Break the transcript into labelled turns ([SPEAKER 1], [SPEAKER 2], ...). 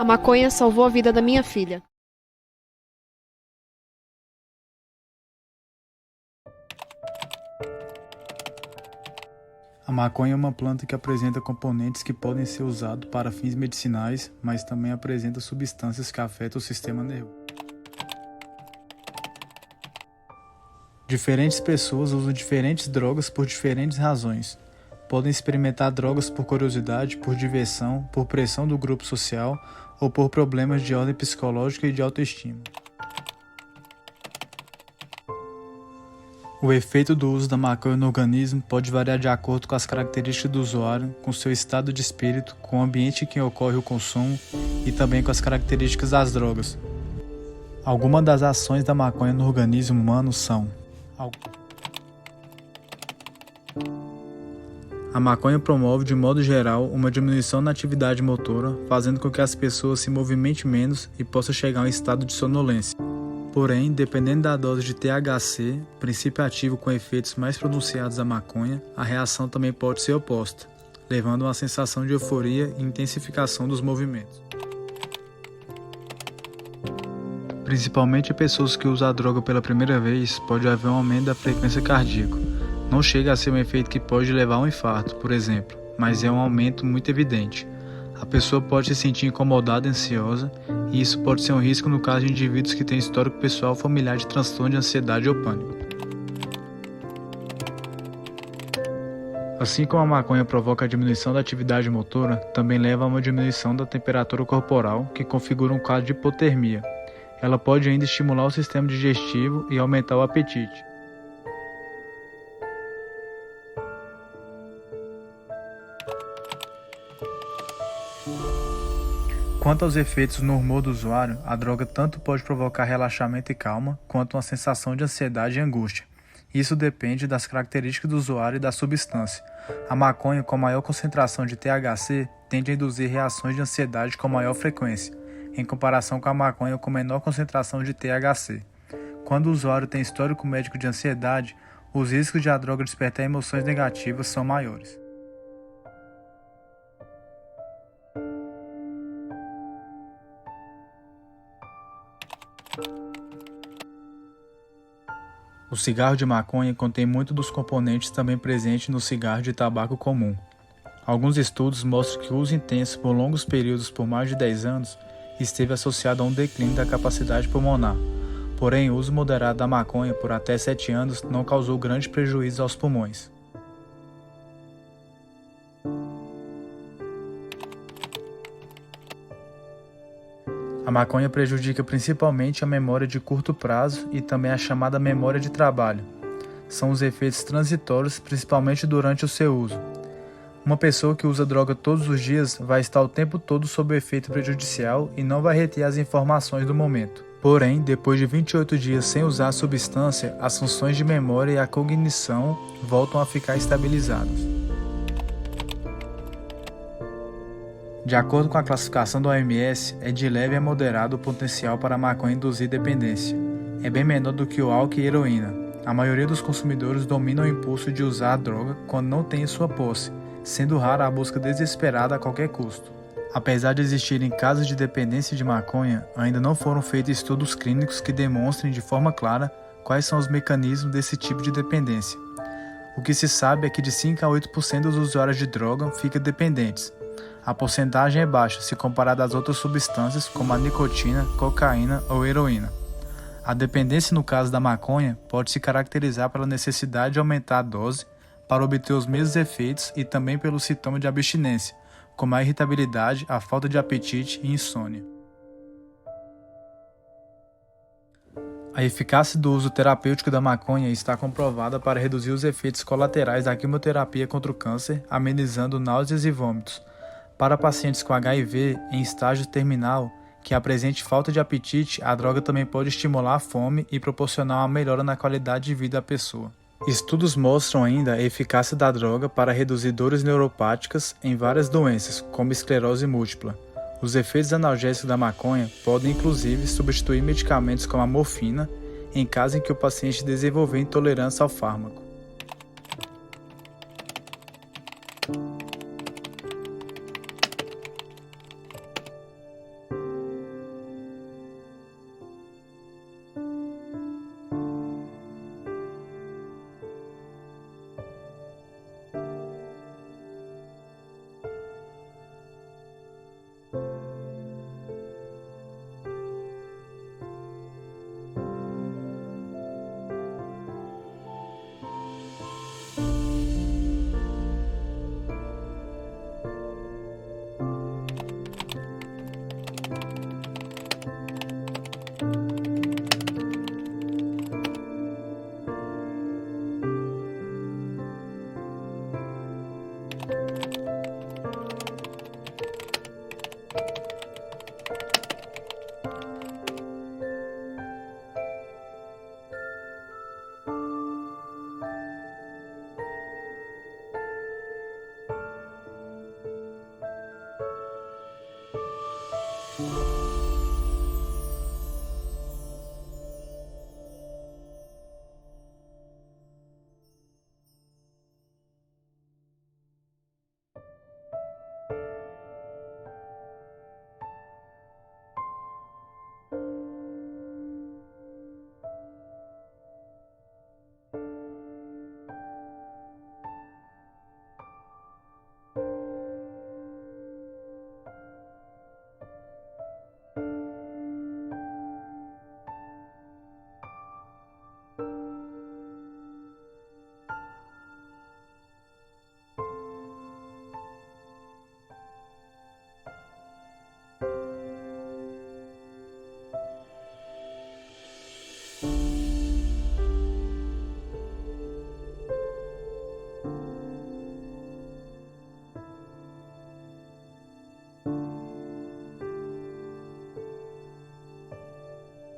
[SPEAKER 1] A maconha salvou a vida da minha filha.
[SPEAKER 2] A maconha é uma planta que apresenta componentes que podem ser usados para fins medicinais, mas também apresenta substâncias que afetam o sistema nervoso. Diferentes pessoas usam diferentes drogas por diferentes razões. Podem experimentar drogas por curiosidade, por diversão, por pressão do grupo social ou por problemas de ordem psicológica e de autoestima. O efeito do uso da maconha no organismo pode variar de acordo com as características do usuário, com seu estado de espírito, com o ambiente em que ocorre o consumo e também com as características das drogas. Algumas das ações da maconha no organismo humano são: a maconha promove, de modo geral, uma diminuição na atividade motora, fazendo com que as pessoas se movimentem menos e possam chegar a um estado de sonolência. Porém, dependendo da dose de THC, princípio ativo com efeitos mais pronunciados da maconha, a reação também pode ser oposta, levando a uma sensação de euforia e intensificação dos movimentos. Principalmente em pessoas que usam a droga pela primeira vez, pode haver um aumento da frequência cardíaca. Não chega a ser um efeito que pode levar a um infarto, por exemplo, mas é um aumento muito evidente. A pessoa pode se sentir incomodada e ansiosa, e isso pode ser um risco no caso de indivíduos que têm histórico pessoal familiar de transtorno de ansiedade ou pânico. Assim como a maconha provoca a diminuição da atividade motora, também leva a uma diminuição da temperatura corporal, que configura um quadro de hipotermia. Ela pode ainda estimular o sistema digestivo e aumentar o apetite. Quanto aos efeitos no humor do usuário, a droga tanto pode provocar relaxamento e calma, quanto uma sensação de ansiedade e angústia. Isso depende das características do usuário e da substância. A maconha com maior concentração de THC tende a induzir reações de ansiedade com maior frequência, em comparação com a maconha com menor concentração de THC. Quando o usuário tem histórico médico de ansiedade, os riscos de a droga despertar emoções negativas são maiores. O cigarro de maconha contém muito dos componentes também presentes no cigarro de tabaco comum. Alguns estudos mostram que o uso intenso por longos períodos por mais de 10 anos esteve associado a um declínio da capacidade pulmonar. Porém, o uso moderado da maconha por até 7 anos não causou grande prejuízo aos pulmões. A maconha prejudica principalmente a memória de curto prazo e também a chamada memória de trabalho. São os efeitos transitórios, principalmente durante o seu uso. Uma pessoa que usa droga todos os dias vai estar o tempo todo sob o efeito prejudicial e não vai reter as informações do momento. Porém, depois de 28 dias sem usar a substância, as funções de memória e a cognição voltam a ficar estabilizadas. De acordo com a classificação da OMS, é de leve a moderado o potencial para a maconha induzir dependência. É bem menor do que o álcool e heroína. A maioria dos consumidores domina o impulso de usar a droga quando não tem em sua posse, sendo rara a busca desesperada a qualquer custo. Apesar de existirem casos de dependência de maconha, ainda não foram feitos estudos clínicos que demonstrem de forma clara quais são os mecanismos desse tipo de dependência. O que se sabe é que de 5 a 8% dos usuários de droga ficam dependentes. A porcentagem é baixa se comparada às outras substâncias como a nicotina, cocaína ou heroína. A dependência no caso da maconha pode se caracterizar pela necessidade de aumentar a dose para obter os mesmos efeitos e também pelos sintomas de abstinência, como a irritabilidade, a falta de apetite e insônia. A eficácia do uso terapêutico da maconha está comprovada para reduzir os efeitos colaterais da quimioterapia contra o câncer, amenizando náuseas e vômitos. Para pacientes com HIV em estágio terminal, que apresente falta de apetite, a droga também pode estimular a fome e proporcionar uma melhora na qualidade de vida da pessoa. Estudos mostram ainda a eficácia da droga para reduzir dores neuropáticas em várias doenças, como esclerose múltipla. Os efeitos analgésicos da maconha podem inclusive substituir medicamentos como a morfina, em caso em que o paciente desenvolver intolerância ao fármaco.